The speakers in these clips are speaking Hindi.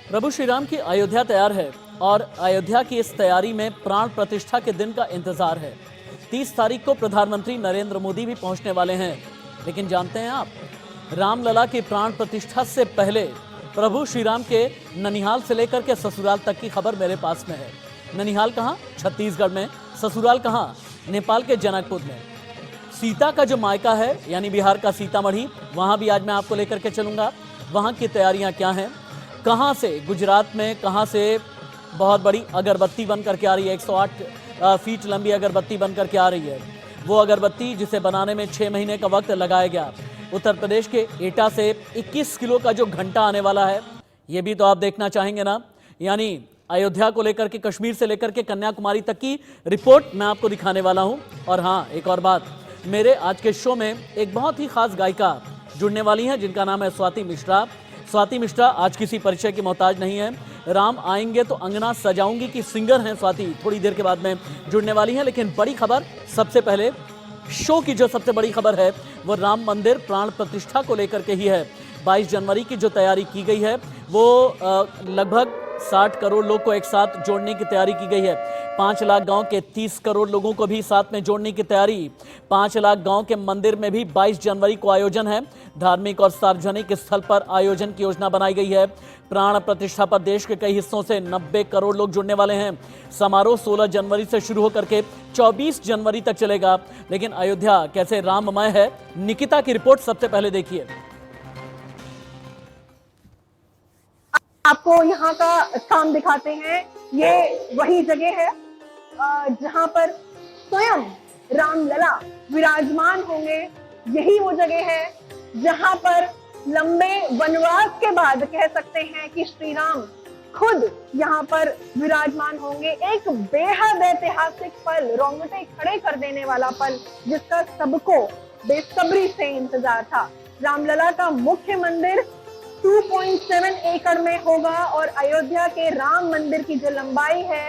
प्रभु श्री राम की अयोध्या तैयार है और अयोध्या की इस तैयारी में प्राण प्रतिष्ठा के दिन का इंतजार है। 30 तारीख को प्रधानमंत्री नरेंद्र मोदी भी पहुंचने वाले हैं। लेकिन जानते हैं आप, रामलला की प्राण प्रतिष्ठा से पहले प्रभु श्री राम के ननिहाल से लेकर के ससुराल तक की खबर मेरे पास में है। ननिहाल कहाँ? छत्तीसगढ़ में। ससुराल कहाँ? नेपाल के जनकपुर में। सीता का जो मायका है यानी बिहार का सीतामढ़ी, वहाँ भी आज मैं आपको लेकर के चलूँगा। वहाँ की तैयारियाँ क्या हैं, कहाँ से गुजरात में कहाँ से बहुत बड़ी अगरबत्ती बन करके आ रही है, 108 फीट लंबी अगरबत्ती बन करके आ रही है। वो अगरबत्ती जिसे बनाने में 6 महीने का वक्त लगाया गया। उत्तर प्रदेश के एटा से 21 किलो का जो घंटा आने वाला है, ये भी तो आप देखना चाहेंगे ना। यानी अयोध्या को लेकर के, कश्मीर से लेकर के कन्याकुमारी तक की रिपोर्ट मैं आपको दिखाने वाला हूँ। और हाँ, एक और बात, मेरे आज के शो में एक बहुत ही खास गायिका जुड़ने वाली हैं जिनका नाम है स्वाति मिश्रा। स्वाति मिश्रा आज किसी परिचय की मोहताज नहीं है। राम आएंगे तो अंगना सजाऊंगी की सिंगर हैं स्वाति, थोड़ी देर के बाद में जुड़ने वाली हैं। लेकिन बड़ी खबर, सबसे पहले शो की जो सबसे बड़ी खबर है वो राम मंदिर प्राण प्रतिष्ठा को लेकर के ही है। 22 जनवरी की जो तैयारी की गई है वो लगभग 60 करोड़ लोग को एक साथ जोड़ने की तैयारी की गई है। 5 लाख गांव के 30 करोड़ लोगों को भी साथ में जोड़ने की तैयारी। 5 लाख गांव के मंदिर में भी 22 जनवरी को आयोजन है। धार्मिक और सार्वजनिक स्थल पर आयोजन की योजना बनाई गई है। प्राण प्रतिष्ठा पर देश के कई हिस्सों से 90 करोड़ लोग जुड़ने वाले हैं। समारोह 16 जनवरी से शुरू होकर के 24 जनवरी तक चलेगा। लेकिन अयोध्या कैसे राममय है, निकिता की रिपोर्ट सबसे पहले देखिए। आपको यहाँ का काम दिखाते हैं। ये वही जगह है जहाँ पर स्वयं रामलला विराजमान होंगे। यही वो जगह है जहाँ पर लंबे वनवास के बाद कह सकते हैं कि श्री राम खुद यहाँ पर विराजमान होंगे। एक बेहद ऐतिहासिक पल, रोंगटे खड़े कर देने वाला पल, जिसका सबको बेसब्री से इंतजार था। रामलला का मुख्य मंदिर 2.7 एकड़ में होगा और अयोध्या के राम मंदिर की जो लंबाई है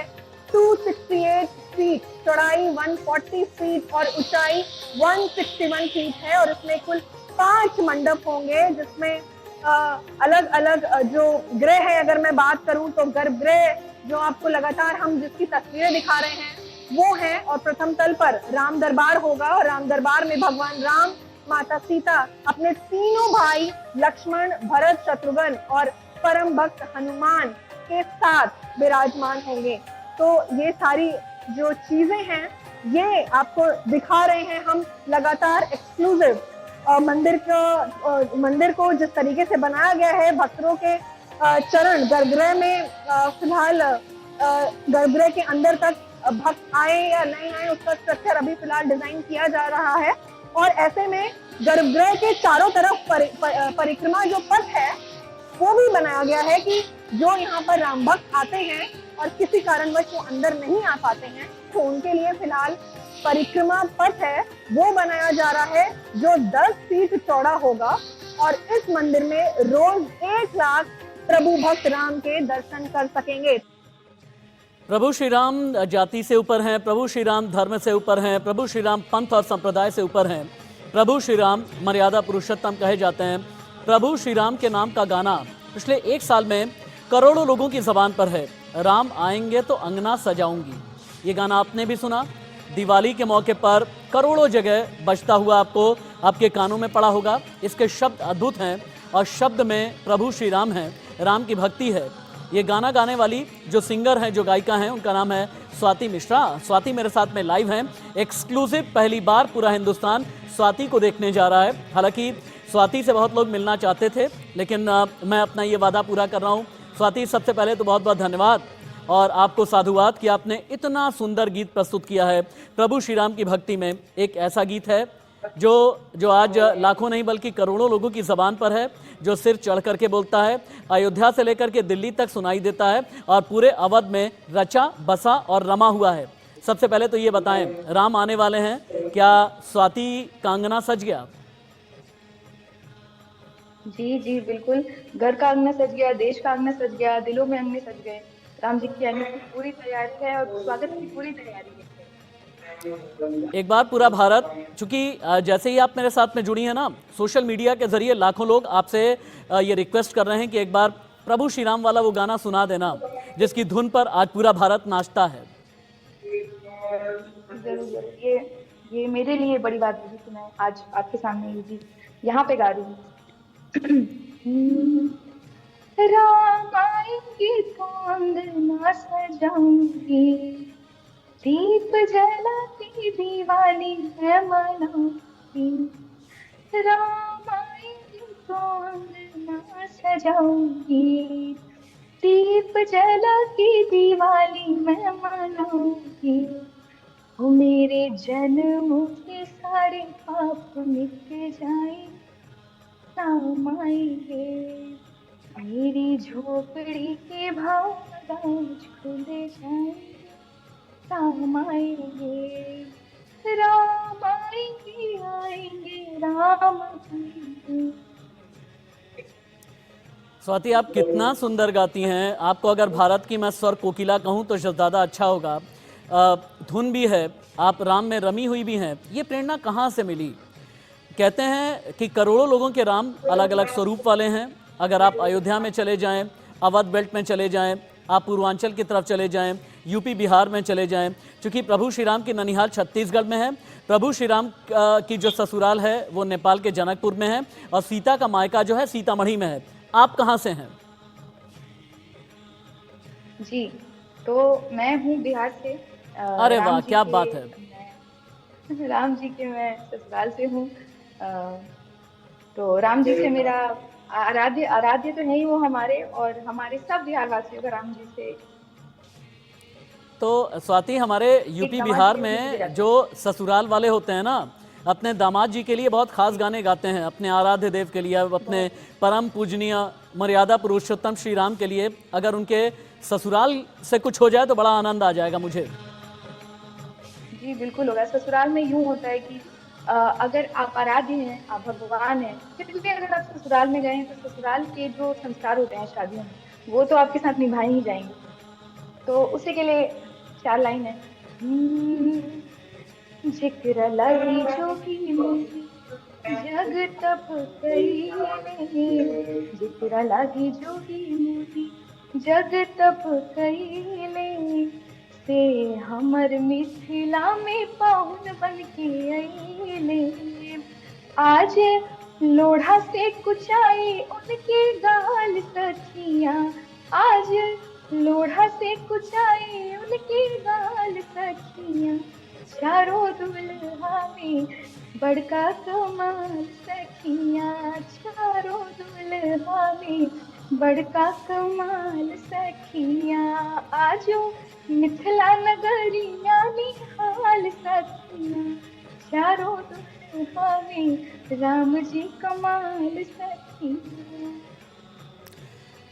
268 फीट, चौड़ाई 140 फीट और ऊंचाई 161 फीट है। और इसमें कुल 5 मंडप होंगे, जिसमें अलग अलग जो गृह है, अगर मैं बात करूं तो गर्भगृह जो आपको लगातार हम जिसकी तस्वीरें दिखा रहे हैं वो है। और प्रथम तल पर राम दरबार होगा और राम दरबार में भगवान राम, माता सीता, अपने तीनों भाई लक्ष्मण, भरत, शत्रुघ्न और परम भक्त हनुमान के साथ विराजमान होंगे। तो ये सारी जो चीजें हैं ये आपको दिखा रहे हैं हम लगातार एक्सक्लूसिव। मंदिर को जिस तरीके से बनाया गया है, भक्तों के चरण गर्भगृह में, फिलहाल गर्भगृह के अंदर तक भक्त आए या नहीं आए उसका स्ट्रक्चर अभी फिलहाल डिजाइन किया जा रहा है। और ऐसे में गर्भगृह के चारों तरफ परिक्रमा जो पथ है वो भी बनाया गया है कि जो यहाँ पर राम भक्त आते हैं और किसी कारणवश वो अंदर नहीं आ पाते हैं तो उनके लिए फिलहाल परिक्रमा पथ है वो बनाया जा रहा है, जो 10 फीट चौड़ा होगा। और इस मंदिर में रोज 1 लाख प्रभु भक्त राम के दर्शन कर सकेंगे। प्रभु श्री राम जाति से ऊपर हैं, प्रभु श्री राम धर्म से ऊपर हैं, प्रभु श्री राम पंथ और संप्रदाय से ऊपर हैं, प्रभु श्री राम मर्यादा पुरुषोत्तम कहे जाते हैं। प्रभु श्री राम के नाम का गाना पिछले 1 साल में करोड़ों लोगों की जबान पर है। राम आएंगे तो अंगना सजाऊंगी, ये गाना आपने भी सुना। दिवाली के मौके पर करोड़ों जगह बजता हुआ आपको आपके कानों में पड़ा होगा। इसके शब्द अद्भुत हैं और शब्द में प्रभु श्री राम हैं, राम की भक्ति है। ये गाना गाने वाली जो सिंगर हैं, जो गायिका हैं, उनका नाम है स्वाति मिश्रा। स्वाति मेरे साथ में लाइव हैं, एक्सक्लूसिव। पहली बार पूरा हिंदुस्तान स्वाति को देखने जा रहा है। हालांकि स्वाति से बहुत लोग मिलना चाहते थे, लेकिन मैं अपना ये वादा पूरा कर रहा हूँ। स्वाति, सबसे पहले तो बहुत बहुत धन्यवाद और आपको साधुवाद कि आपने इतना सुंदर गीत प्रस्तुत किया है। प्रभु श्री राम की भक्ति में एक ऐसा गीत है जो आज लाखों नहीं बल्कि करोड़ों लोगों की जबान पर है, जो सिर चढ़ करके बोलता है, अयोध्या से लेकर के दिल्ली तक सुनाई देता है और पूरे अवध में रचा बसा और रमा हुआ है। सबसे पहले तो ये बताएं, राम आने वाले हैं, क्या स्वाति का अंगना सज गया? जी जी बिल्कुल, घर का अंगना सज गया, देश का अंगना सज गया, दिलों में अंगने सज गए। राम जी की आने की पूरी तैयारी है और स्वागत की पूरी तैयारी है। एक बार पूरा भारत, चूंकि जैसे ही आप मेरे साथ में जुड़ी हैं ना, सोशल मीडिया के जरिए लाखों लोग आपसे ये रिक्वेस्ट कर रहे हैं कि एक बार प्रभु श्री राम वाला वो गाना सुना देना जिसकी धुन पर आज पूरा भारत नाचता है। जरूर जरूर, ये मेरे लिए बड़ी बात है कि मैं आज आपके सामने ये जी यहाँ पे गा रही हूँ। राम आएंगे तो अंगना सजाऊंगी, दीप जलाती दिवाली मैं मनाऊंगी। राम आएंगे तो अंगना सजाऊंगी, दीप जलाती दिवाली मैं मनाऊंगी। वो मेरे जन्म के सारे पाप मिट जाए, राम आएंगे। मेरी झोपड़ी के भाव आज खुल जाए, राम आएंगे। राम आएंगे, आएंगे राम आएंगे। स्वाति, आप कितना सुंदर गाती हैं। आपको अगर भारत की मैं स्वर कोकिला कहूँ तो ज़्यादा अच्छा होगा। धुन भी है, आप राम में रमी हुई भी हैं। ये प्रेरणा कहाँ से मिली? कहते हैं कि करोड़ों लोगों के राम अलग अलग स्वरूप वाले हैं। अगर आप अयोध्या में चले जाएं, अवध बेल्ट में चले जाएं, आप पूर्वांचल की तरफ चले जाएं, यूपी बिहार में चले जाएं, क्योंकि प्रभु श्री राम की ननिहाल छत्तीसगढ़ में है, प्रभु श्री राम की जो ससुराल है वो नेपाल के जनकपुर में है, और सीता का मायका जो है सीतामढ़ी में है। आप कहाँ से हैं? जी, तो मैं हूँ बिहार से। अरे वाह, क्या बात है। राम जी के मैं ससुराल से हूँ। तो राम जी से मेरा आराध्य तो है ही वो हमारे, और हमारे सब बिहार वासियों का राम जी से। तो स्वाति, हमारे यूपी बिहार में जो ससुराल वाले होते हैं ना, अपने दामाद जी के लिए बहुत खास गाने गाते हैं, अपने आराध्य देव के लिए, अपने परम पूजनीय मर्यादा पुरुषोत्तम श्री राम के लिए। अगर उनके ससुराल से कुछ हो जाए तो बड़ा आनंद आ जाएगा मुझे। जी बिल्कुल होगा। ससुराल में यूं होता है कि अगर आप आराध्य हैं, आप भगवान हैं, फिर भी अगर आप ससुराल में गए हैं तो ससुराल के जो संस्कार होते हैं शादियों में, वो तो आपके साथ निभाए ही जाएंगे। तो उसी के लिए 4 लाइन है। जिक्र लगी जोगी मोती, जग तप कईले। जिक्र लगी जोगी मोती, जग तप कईले। से हमर मिथिला में पाहुन बन के अइले। आज लोढ़ा से कुचाई उनके गाल सखिया, आज लोढ़ा से कुचाई उनके गाल सखिया। चारों दुल्हा में बड़का कमाल सखिया, चारों दुल्हा में बड़का कमाल सखिया। आजो मिथिला नगरिया निहाल सखिया, चारों दुल्हा में राम जी कमाल सखिया।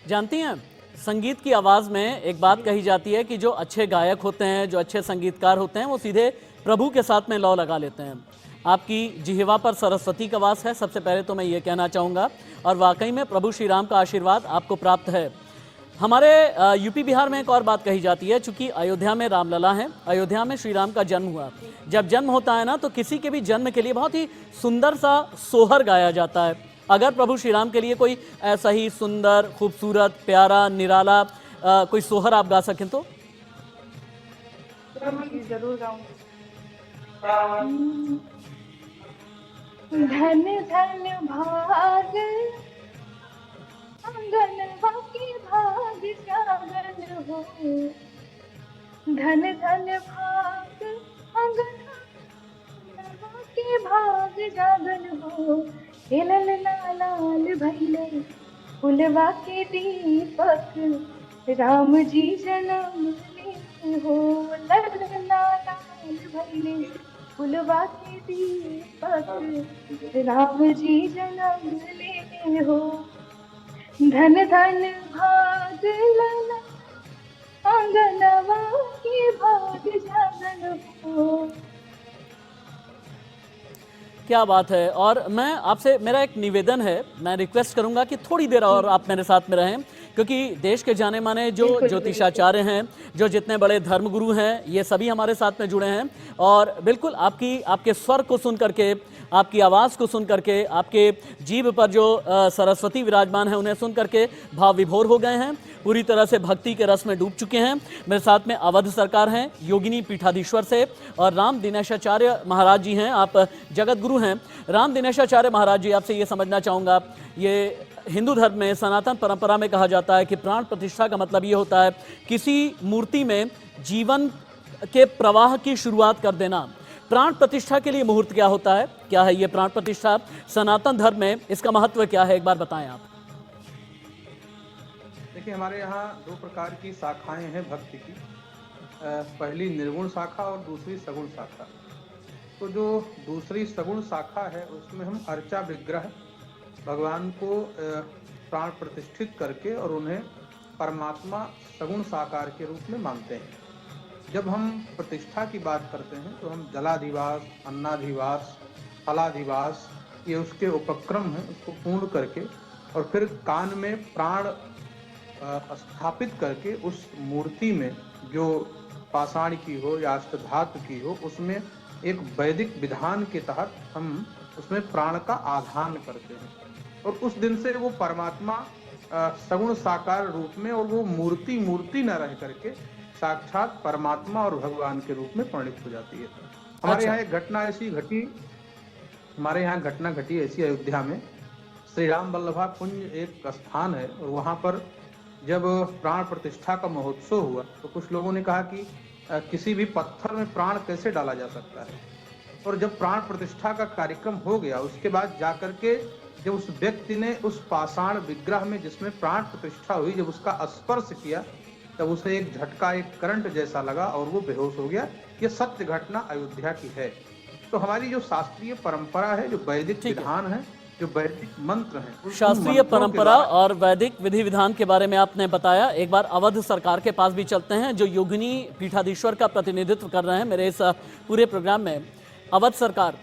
जानती हैं, संगीत की आवाज़ में एक बात कही जाती है कि जो अच्छे गायक होते हैं, जो अच्छे संगीतकार होते हैं, वो सीधे प्रभु के साथ में लौ लगा लेते हैं। आपकी जिह्वा पर सरस्वती का वास है, सबसे पहले तो मैं ये कहना चाहूँगा, और वाकई में प्रभु श्री राम का आशीर्वाद आपको प्राप्त है। हमारे यूपी बिहार में एक और बात कही जाती है, चूँकि अयोध्या में रामलला है, अयोध्या में श्री राम का जन्म हुआ। जब जन्म होता है ना, तो किसी के भी जन्म के लिए बहुत ही सुंदर सा सोहर गाया जाता है। अगर प्रभु श्री राम के लिए कोई ऐसा ही सुंदर, खूबसूरत, प्यारा, निराला कोई सोहर आप गा सकें तो? जरूर गाऊंगी। धन धन भाग आंगनवा के भाग जागल हो। धन धन भाग आंगनवा के भाग जागल हो। हिलल लाल भैले फुलवा के दीपक, राम जी जन्म ले हो। लल लाल भैले फुलवा के दीपक, राम जी जन्म ले हो। धन धन भाग लला आंगनवा के भाग जागल हो। क्या बात है। और मैं आपसे, मेरा एक निवेदन है, मैं रिक्वेस्ट करूंगा कि थोड़ी देर और आप मेरे साथ में रहें, क्योंकि देश के जाने माने जो बिल्कुल, ज्योतिषाचार्य हैं, जो जितने बड़े धर्मगुरु हैं, ये सभी हमारे साथ में जुड़े हैं। और बिल्कुल आपके स्वर को सुन करके, आपकी आवाज़ को सुन करके, आपके जीभ पर जो सरस्वती विराजमान है उन्हें सुन करके भाव विभोर हो गए हैं, पूरी तरह से भक्ति के रस में डूब चुके हैं। मेरे साथ में अवध सरकार हैं योगिनी पीठाधीश्वर से, और राम दिनेशाचार्य महाराज जी हैं, आप जगत गुरु हैं। राम दिनेशाचार्य महाराज जी, आपसे ये समझना चाहूँगा, ये हिंदू धर्म में, सनातन परंपरा में कहा जाता है कि प्राण प्रतिष्ठा का मतलब ये होता है किसी मूर्ति में जीवन के प्रवाह की शुरुआत कर देना। प्राण प्रतिष्ठा के लिए मुहूर्त क्या होता है, क्या है ये प्राण प्रतिष्ठा सनातन धर्म में, इसका महत्व क्या है, एक बार बताएं आप। देखिए, हमारे यहाँ दो प्रकार की शाखाएं हैं भक्ति की। पहली निर्गुण शाखा और दूसरी सगुण शाखा। तो जो दूसरी सगुण शाखा है उसमें हम अर्चा विग्रह भगवान को प्राण प्रतिष्ठित करके और उन्हें परमात्मा सगुण साकार के रूप में मानते हैं। जब हम प्रतिष्ठा की बात करते हैं तो हम जलाधिवास, अन्नाधिवास, फलाधिवास, ये उसके उपक्रम हैं, उसको पूर्ण करके और फिर कान में प्राण स्थापित करके उस मूर्ति में जो पाषाण की हो या अष्टधातु की हो, उसमें एक वैदिक विधान के तहत हम उसमें प्राण का आधान करते हैं और उस दिन से वो परमात्मा सगुण साकार रूप में और वो मूर्ति न रह करके साक्षात परमात्मा और भगवान के रूप में परिणित हो जाती है। हमारे यहाँ एक घटना ऐसी घटी, ऐसी अयोध्या में श्री राम वल्लभा कुंज एक स्थान है और वहाँ पर जब प्राण प्रतिष्ठा का महोत्सव हुआ तो कुछ लोगों ने कहा कि किसी भी पत्थर में प्राण कैसे डाला जा सकता है। और जब प्राण प्रतिष्ठा का कार्यक्रम हो गया उसके बाद जाकर के जब उस व्यक्ति ने उस पाषाण विग्रह में जिसमें प्राण प्रतिष्ठा हुई, जब उसका स्पर्श किया तब उसे एक झटका, एक करंट जैसा लगा और वो बेहोश हो गया। ये सत्य घटना अयोध्या की है। तो हमारी जो शास्त्रीय परंपरा है, जो वैदिक विधान है, जो वैदिक मंत्र हैं, शास्त्रीय परंपरा और वैदिक विधि विधान के बारे में आपने बताया। एक बार अवध सरकार के पास भी चलते हैं, जो योगिनी पीठाधीश्वर का प्रतिनिधित्व कर रहे हैं मेरे इस पूरे प्रोग्राम में। अवध सरकार,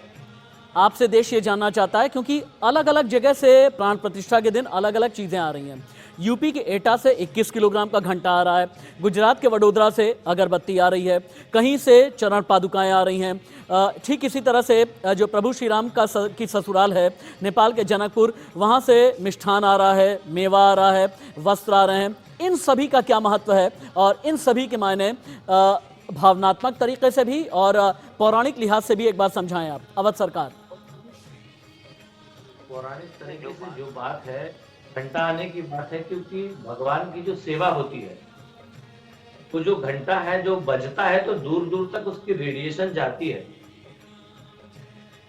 आपसे देश ये जानना चाहता है, क्योंकि अलग अलग जगह से प्राण प्रतिष्ठा के दिन अलग अलग चीज़ें आ रही हैं। यूपी के एटा से 21 किलोग्राम का घंटा आ रहा है, गुजरात के वडोदरा से अगरबत्ती आ रही है, कहीं से चरण पादुकाएं आ रही हैं। ठीक इसी तरह से जो प्रभु श्री राम की ससुराल है नेपाल के जनकपुर, वहाँ से मिष्ठान आ रहा है, मेवा आ रहा है, वस्त्र आ रहे हैं। इन सभी का क्या महत्व है और इन सभी के मायने भावनात्मक तरीके से भी और पौराणिक लिहाज से भी एक बार समझाएं आप, अवध सरकार। पौराणिक तरीके से जो बात है, घंटा आने की बात है, क्योंकि भगवान की जो सेवा होती है तो जो घंटा है जो बजता है तो दूर दूर तक उसकी रेडिएशन जाती है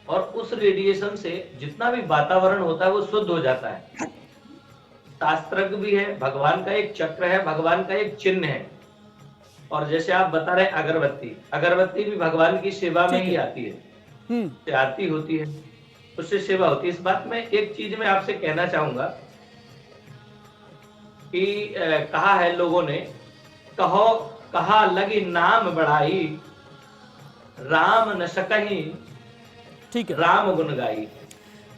और उस रेडिएशन से जितना भी वातावरण होता है वो शुद्ध हो जाता है। शास्त्रज्ञ भी है, भगवान का एक चक्र है, भगवान का एक चिन्ह है। और जैसे आप बता रहे अगरबत्ती भी भगवान की सेवा में ही आती है, आरती होती है, उससे सेवा होती है। इस बात में एक चीज मैं आपसे कहना चाहूंगा कि कहा है लोगों ने, कहो कहा लगी नाम बढ़ाई, राम न सकही, ठीक है, राम गुण गाई।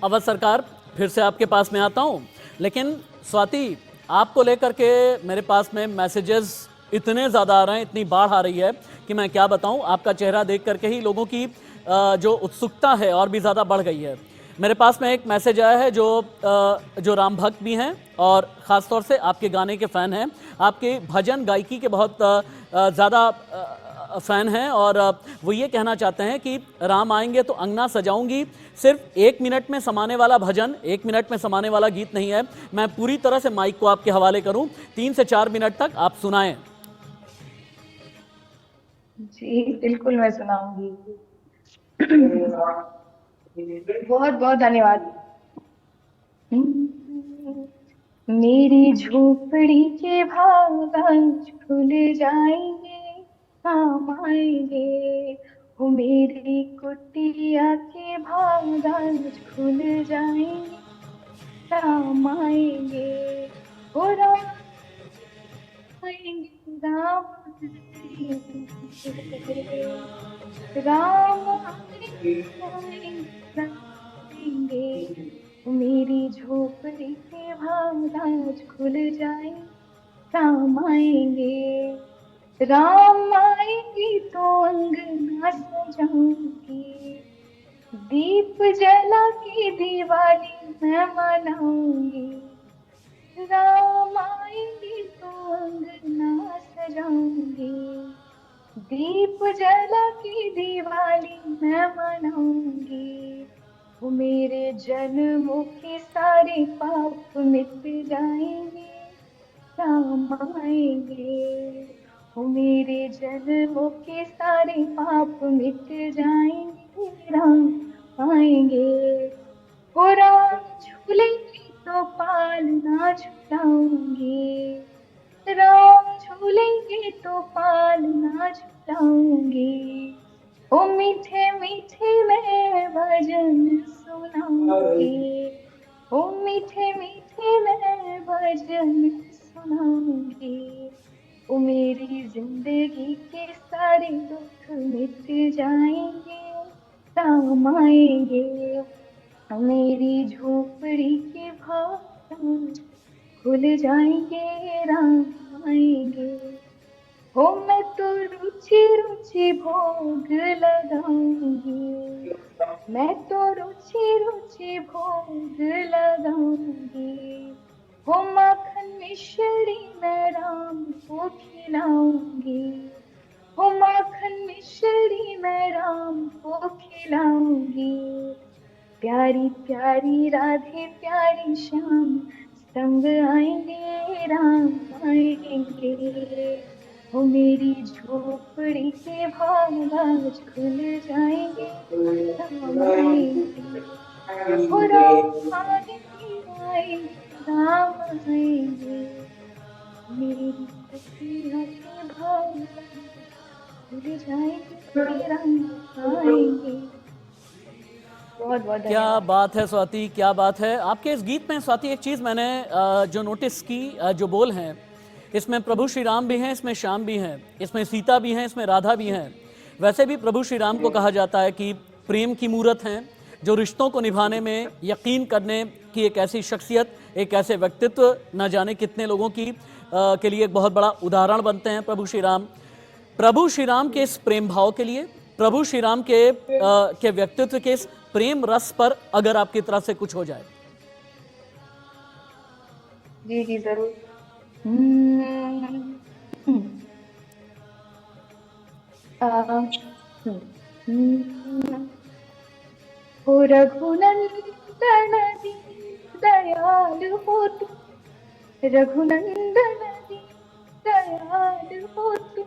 अवध सरकार, फिर से आपके पास में आता हूं, लेकिन स्वाति, आपको लेकर के मेरे पास में मैसेजेस इतने ज़्यादा आ रहे हैं, इतनी बाढ़ आ रही है कि मैं क्या बताऊं। आपका चेहरा देख करके ही लोगों की जो उत्सुकता है और भी ज़्यादा बढ़ गई है। मेरे पास में एक मैसेज आया है जो राम भक्त भी हैं और ख़ासतौर से आपके गाने के फ़ैन हैं, आपके भजन गायकी के बहुत ज़्यादा फ़ैन हैं, और वो ये कहना चाहते हैं कि राम आएंगे तो अंगना सजाऊंगी। सिर्फ 1 मिनट में समाने वाला भजन, 1 मिनट में समाने वाला गीत नहीं है। मैं पूरी तरह से माइक को आपके हवाले करूं, 3 से 4 मिनट तक आप सुनाएं। जी बिल्कुल, मैं सुनाऊंगी। बहुत बहुत धन्यवाद। मेरी झोपड़ी के भाग आज खुल जाएंगे, काम आएंगे। वो मेरी कुटिया के भाग आज खुल जाएंगे, काम आएंगे। वो राम आएंगे, राम आएंगे, मेरी झोपड़ी के भाग आज खुल जाएंगे, राम आएंगे, राम आएंगे तो अंगना सजाऊंगी, दीप जला के दिवाली मैं मनाऊंगी, राम आएंगे तो अंगना सजाऊंगी, दीप जला के दिवाली मैं मनाऊंगी, वो मेरे जन्मों के सारे पाप मिट जाएंगे, राम आएंगे, वो मेरे जन्मों के सारे पाप मिट जाएंगे, राम आएंगे, वो राम झूलेंगे तो पालना झूलाऊंगी, राम झूलेंगे तो पालना झूलाऊंगी, ओ मीठे मीठे मैं भजन सुनाऊंगी, ओ मीठे मीठे मैं भजन सुनाऊंगी, ओ मेरी जिंदगी के सारे दुख मिट जाएंगे, राम आएंगे, ओ मेरी झोपड़ी के भाग खुल जाएंगे, राम आएंगे, हो मैं तो रुचि रुचि भोग लगाऊंगी, मैं तो रुचि रुचि भोग लगाऊंगी, हो माखन मिश्री मैं राम को खिलाऊंगी, हो माखन मिश्री मैं राम को खिलाऊंगी, प्यारी प्यारी राधे प्यारी श्याम संग आएंगे, राम आएंगे, वो मेरी झोपड़ी के भाग आज खुल जाएंगे, राम आएंगे, वो राम आएंगे आएंगे, राम आएंगे, मेरी तकिया के भाग खुल जाएंगे, राम आएंगे। बहुत बहुत क्या बात है स्वाति, क्या बात है आपके इस गीत में। स्वाति, एक चीज़ मैंने जो नोटिस की, जो बोल हैं इसमें प्रभु श्री राम भी हैं, इसमें श्याम भी हैं, इसमें सीता भी हैं, इसमें राधा भी हैं। वैसे भी प्रभु श्री राम को कहा जाता है कि प्रेम की मूरत हैं, जो रिश्तों को निभाने में यकीन करने की एक ऐसी शख्सियत, एक ऐसे व्यक्तित्व, न जाने कितने लोगों की के लिए एक बहुत बड़ा उदाहरण बनते हैं प्रभु श्री राम। प्रभु श्री राम के इस प्रेम भाव के लिए, प्रभु श्री राम के व्यक्तित्व के इस प्रेम रस पर अगर आपकी तरफ से कुछ हो जाए। जी जी जरूर। हो रघुनंदन दयाल हो तू, रघुनंदन दयाल हो तू,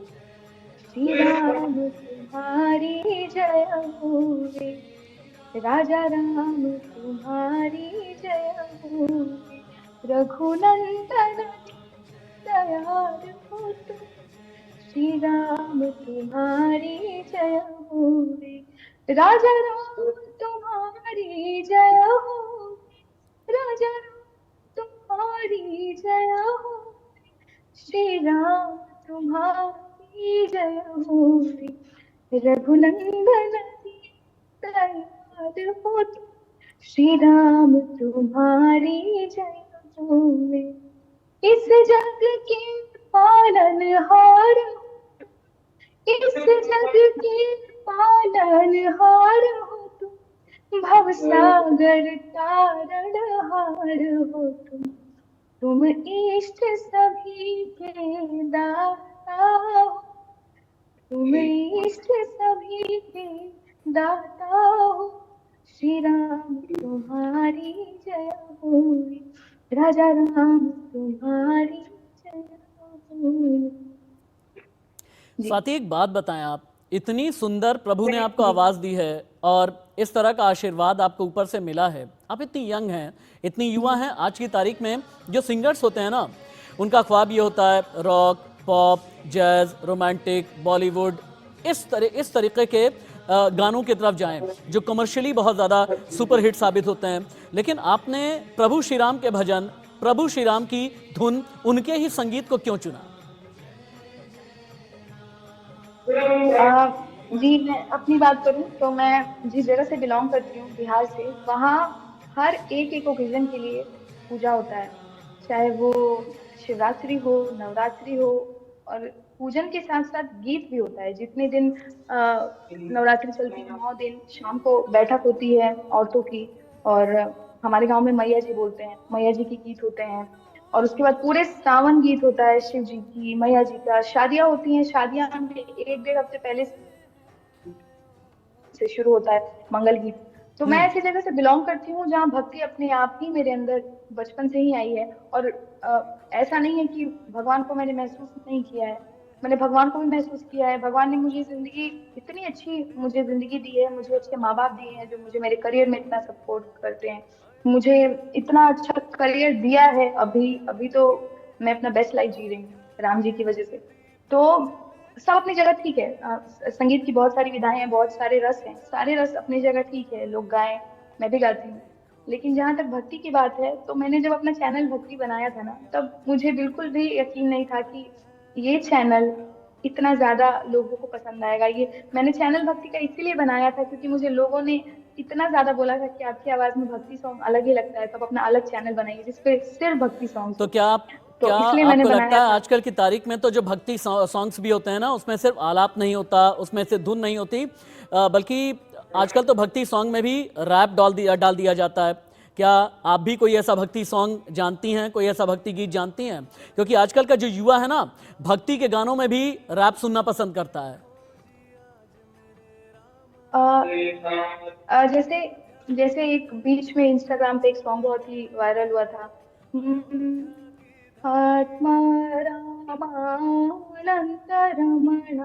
श्री राम तुम्हारी जय होवे, राजा राम तुम्हारी जय होवे, रघुनंदन दयाल हो तू, श्री राम तुम्हारी जय होवे, राजा राम तुम्हारी जय होवे, राजा राम तुम्हारी जय होवे, श्री राम तुम्हारी जय होवे, रघुनंदन दयाल हो तू, श्री राम तुम्हारी जय होवे, इस जग के पालनहार, इस जग के पालनहार हो तू, भवसागर तारणहार हो तुम इष्ट सभी के दाता हो, तुम इष्ट सभी के दाता हो, श्री राम तुम्हारी जय होवे, राजा राम तुम्हारी जय होवे। स्वाति, एक बात बताएं, आप इतनी सुंदर प्रभु ने आपको आवाज दी है और इस तरह का आशीर्वाद आपको ऊपर से मिला है। आप इतनी यंग हैं, इतनी युवा हैं। आज की तारीख में जो सिंगर्स होते हैं ना, उनका ख्वाब ये होता है rock, pop, jazz, romantic, Bollywood, इस तरीके के गानों की तरफ जाएं जो कमर्शियली बहुत ज़्यादा सुपर हिट साबित होते हैं। लेकिन आपने प्रभु श्री राम के भजन, प्रभु श्री राम की धुन, उनके ही संगीत को क्यों चुना? जी, मैं अपनी बात करूं तो मैं जिस जगह से बिलोंग करती हूँ, बिहार से, वहाँ हर एक ओकेजन के लिए पूजा होता है, चाहे वो शिवरात्रि हो, नवरात्रि हो, और पूजन के साथ साथ गीत भी होता है। जितने दिन नवरात्रि चलती है 9 दिन शाम को बैठक होती है औरतों की, और हमारे गांव में मैया जी बोलते हैं, मैया जी के गीत होते हैं। और उसके बाद पूरे सावन गीत होता है, शिव जी की, मैया जी का। शादियां होती हैं, शादियां में 1 डेढ़ हफ्ते पहले से शुरू होता है मंगल गीत। तो मैं ऐसी जगह से बिलोंग करती हूँ जहाँ भक्ति अपने आप ही मेरे अंदर बचपन से ही आई है। और ऐसा नहीं है कि भगवान को मैंने महसूस नहीं किया है, मैंने भगवान को भी महसूस किया है। भगवान ने मुझे जिंदगी इतनी अच्छी, मुझे जिंदगी दी है, मुझे अच्छे माँ बाप दिए हैं जो मुझे मेरे करियर में इतना सपोर्ट करते हैं, मुझे इतना अच्छा करियर दिया है। अभी अभी तो मैं अपना बेस्ट लाइफ जी रही हूँ राम जी की वजह से। तो सब अपनी जगह ठीक है। संगीत की बहुत सारी विधाएं हैं, बहुत सारे रस हैं, सारे रस अपनी जगह ठीक है, लोग गाएं, मैं भी गाती हूँ। लेकिन जहां तक भक्ति की बात है, तो मैंने जब अपना चैनल भक्ति बनाया था ना, तब मुझे बिल्कुल भी यकीन नहीं था कि ये चैनल इतना ज्यादा लोगों को पसंद आएगा। ये मैंने चैनल भक्ति का इसीलिए बनाया था क्योंकि मुझे लोगों ने इतना ज्यादा बोला था कि आपकी आवाज में भक्ति सॉन्ग अलग ही लगता है, तो आप अपना अलग चैनल बनाइए जिसपे सिर्फ भक्ति सॉन्ग्स तो हो। क्या तो इसलिए मैंने आपको बनाया लगता है था। आजकल की तारीख में तो जो भक्ति सॉन्ग्स भी होते हैं ना, उसमें सिर्फ आलाप नहीं होता, उसमें से धुन नहीं होती, बल्कि आजकल तो भक्ति सॉन्ग में भी रैप डाल दिया जाता है। क्या आप भी कोई ऐसा भक्ति सॉन्ग जानती हैं, कोई ऐसा भक्ति गीत जानती हैं? क्योंकि आजकल का जो युवा है ना, भक्ति के गानों में भी रैप सुनना पसंद करता है। जैसे जैसे एक बीच में इंस्टाग्राम पे एक सॉन्ग बहुत ही वायरल हुआ था, आत्मा रामानंद रमण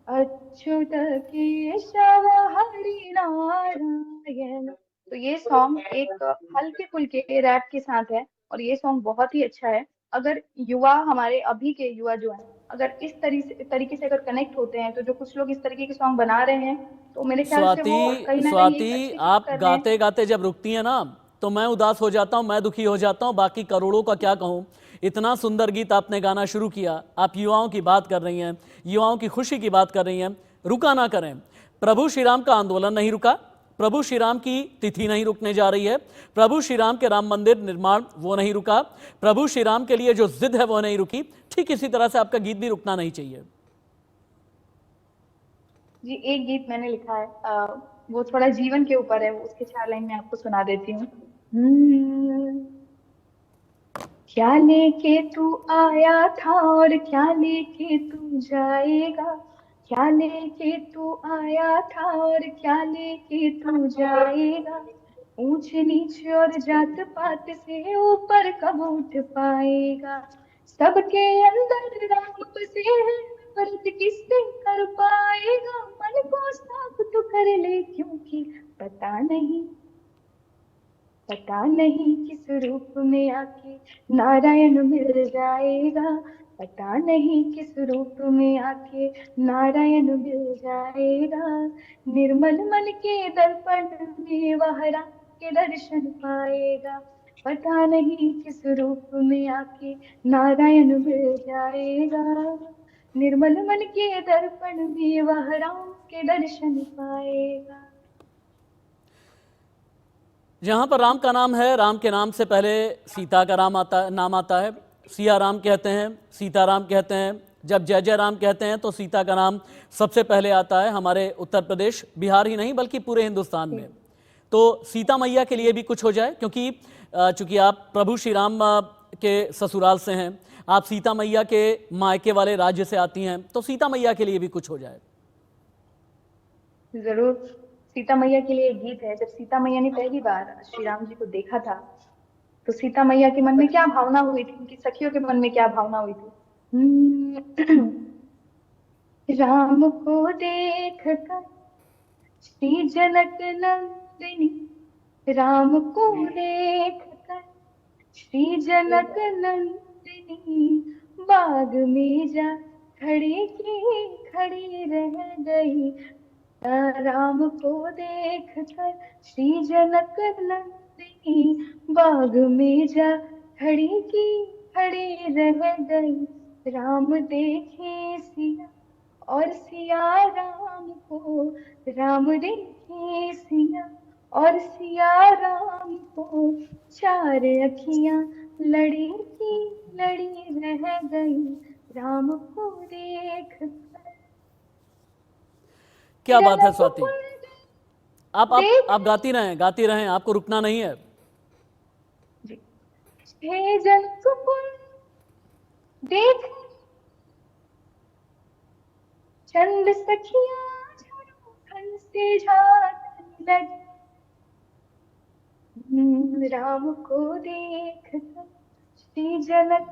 अच्युत केशव हरि नारायण। तो ये सॉन्ग एक हल्के फुल्के रैप के साथ है, और ये सॉन्ग बहुत ही अच्छा है। अगर युवा, हमारे अभी के युवा जो हैं, अगर इस तरीके से अगर कनेक्ट होते हैं, तो जो कुछ लोग इस तरीके के सॉन्ग बना रहे हैं, तो मेरे ख्याल से वो कहीं ना कहीं एक स्वाति, अच्छी चीज आप कर रहे हैं। गाते गाते जब रुकती हैं ना, तो मैं उदास हो जाता हूं, मैं दुखी हो जाता हूं, बाकी करोड़ों का क्या कहूं। इतना सुंदर गीत आपने गाना शुरू किया, आप युवाओं की बात कर रही हैं, युवाओं की खुशी की बात कर रही हैं। रुका ना करें। प्रभु श्री राम का आंदोलन नहीं रुका, प्रभु श्री राम की तिथि नहीं रुकने जा रही है, प्रभु श्री राम के राम मंदिर निर्माण वो नहीं रुका, प्रभु श्री राम के लिए जो जिद है वो नहीं रुकी। ठीक इसी तरह से आपका गीत भी रुकना नहीं चाहिए। जी, एक गीत मैंने लिखा है, वो थोड़ा जीवन के ऊपर है, उसके 4 लाइन में आपको सुना देती हूँ। क्या लेके तू आया था और क्या लेके तू जाएगा, क्या लेके तू आया था और क्या लेके तू जाएगा, ऊंच नीच और जात पात से ऊपर कब उठ पाएगा, सबके अंदर राम बसे हैं, नफरत किससे कर पाएगा, मन को साफ तो कर ले क्योंकि पता नहीं किस रूप में आके नारायण मिल जाएगा, पता नहीं किस रूप में आके नारायण मिल जाएगा, निर्मल मन के दर्पण में वह राम के दर्शन पाएगा, पता नहीं किस रूप में आके नारायण मिल जाएगा, निर्मल मन के दर्पण में वह राम के दर्शन पाएगा। जहाँ पर राम का नाम है, राम के नाम से पहले सीता का नाम आता है। सिया राम कहते हैं, सीता राम कहते हैं। जब जय जय राम कहते हैं तो सीता का नाम सबसे पहले आता है, हमारे उत्तर प्रदेश, बिहार ही नहीं बल्कि पूरे हिंदुस्तान में। तो सीता मैया के लिए भी कुछ हो जाए, क्योंकि चूंकि आप प्रभु श्री राम के ससुराल से हैं, आप सीता मैया के मायके वाले राज्य से आती हैं, तो सीता मैया के लिए भी कुछ हो जाए। जरूर। सीता मैया के लिए एक गीत है। जब सीता मैया ने पहली बार श्री राम जी को देखा था, तो सीता मैया के मन में क्या भावना हुई थी, उनकी सखियों के मन में क्या भावना हुई थी। राम को देख कर श्री जनक नंदिनी, राम को देख कर श्री जनक नंदिनी, बाग में जा खड़ी की खड़ी रह गई, राम को देख कर श्री जनक नंदिनी, बाग में जा खड़ी की खड़ी रह गई, राम देखे सिया और सिया राम को, राम देखे सिया और सिया राम को, चार अखियां लड़ी की लड़ी रह गई राम को देख कर। क्या बात है जनक स्वाति, कुल आप गाती रहें, आपको रुकना नहीं है। जी। हे जनक कुल देख चंद सखियां झुनझुन से झांकने लगी। राम को देख कर श्री जनक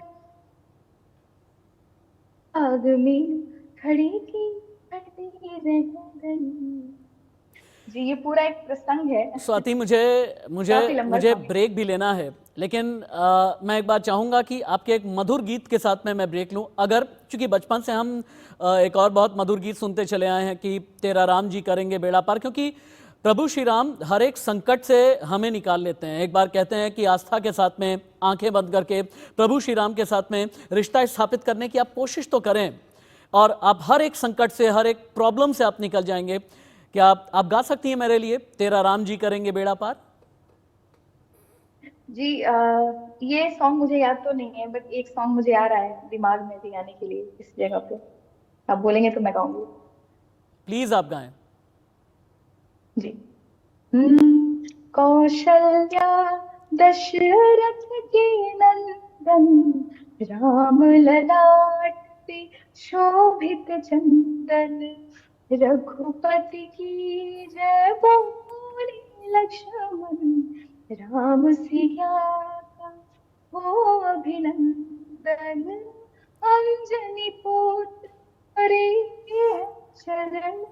आग में खड़ी की खड़ी रह गई। जी ये पूरा एक प्रसंग है। स्वाति, मुझे मुझे काफी लंबा मुझे song है। ब्रेक भी लेना है, लेकिन मैं एक बात चाहूँगा कि आपके एक मधुर गीत के साथ में मैं ब्रेक लूँ। अगर चूंकि बचपन से हम एक और बहुत मधुर गीत सुनते चले आए हैं कि तेरा राम जी करेंगे बेड़ा पार, क्योंकि प्रभु श्री राम हर एक संकट से हमें निकाल लेते हैं। एक बार कहते हैं कि आस्था के साथ में आंखें बंद करके प्रभु श्री राम के साथ में रिश्ता स्थापित करने की आप कोशिश तो करें, और आप हर एक संकट से, हर एक प्रॉब्लम से आप निकल जाएंगे। क्या आप गा सकती हैं मेरे लिए तेरा राम जी करेंगे बेड़ा पार? जी ये सॉन्ग मुझे याद तो नहीं है, बट एक सॉन्ग मुझे आ रहा है दिमाग में भी गाने के लिए इस जगह पे। आप बोलेंगे तो मैं गाऊंगी। प्लीज आप गाएं। जी। कौशल्या दशरथ के नंदन राम ललाट पे शोभित चंदन। रघुपति की जय बोले लक्ष्मण राम सिया का हो अभिनंदन। अंजनी पुत्र हरे चरण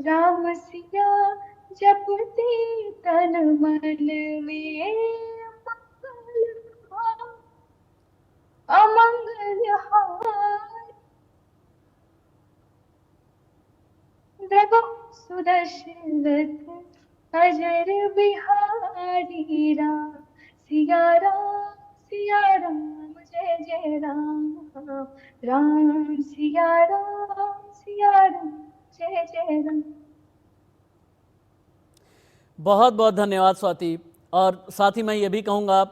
राम सिया जपते तन मन में मंगल अमंगल हार। रघु सुदशरथ अजर बिहारी राम सिया राम जय जय राम। राम सिया राम जय जय राम। बहुत बहुत धन्यवाद स्वाति। और साथ ही मैं ये भी कहूँगा,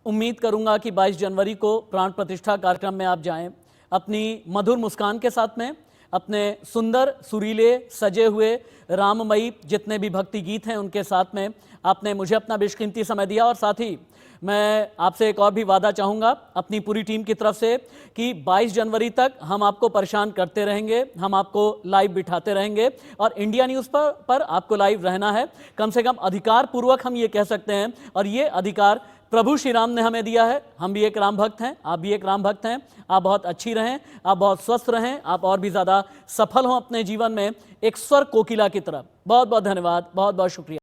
उम्मीद करूँगा कि 22 जनवरी को प्राण प्रतिष्ठा कार्यक्रम में आप जाएं अपनी मधुर मुस्कान के साथ में, अपने सुंदर सुरीले सजे हुए राममयी जितने भी भक्ति गीत हैं उनके साथ में। आपने मुझे अपना बेशकीमती समय दिया, और साथ ही मैं आपसे एक और भी वादा चाहूँगा अपनी पूरी टीम की तरफ से कि 22 जनवरी तक हम आपको परेशान करते रहेंगे, हम आपको लाइव बिठाते रहेंगे, और इंडिया न्यूज़ पर आपको लाइव रहना है। कम से कम अधिकार पूर्वक हम ये कह सकते हैं, और ये अधिकार प्रभु श्री राम ने हमें दिया है। हम भी एक राम भक्त हैं, आप भी एक राम भक्त हैं। आप बहुत अच्छी रहें, आप बहुत स्वस्थ रहें, आप और भी ज़्यादा सफल हों अपने जीवन में एक स्वर कोकिला की तरह। बहुत बहुत धन्यवाद, बहुत बहुत शुक्रिया।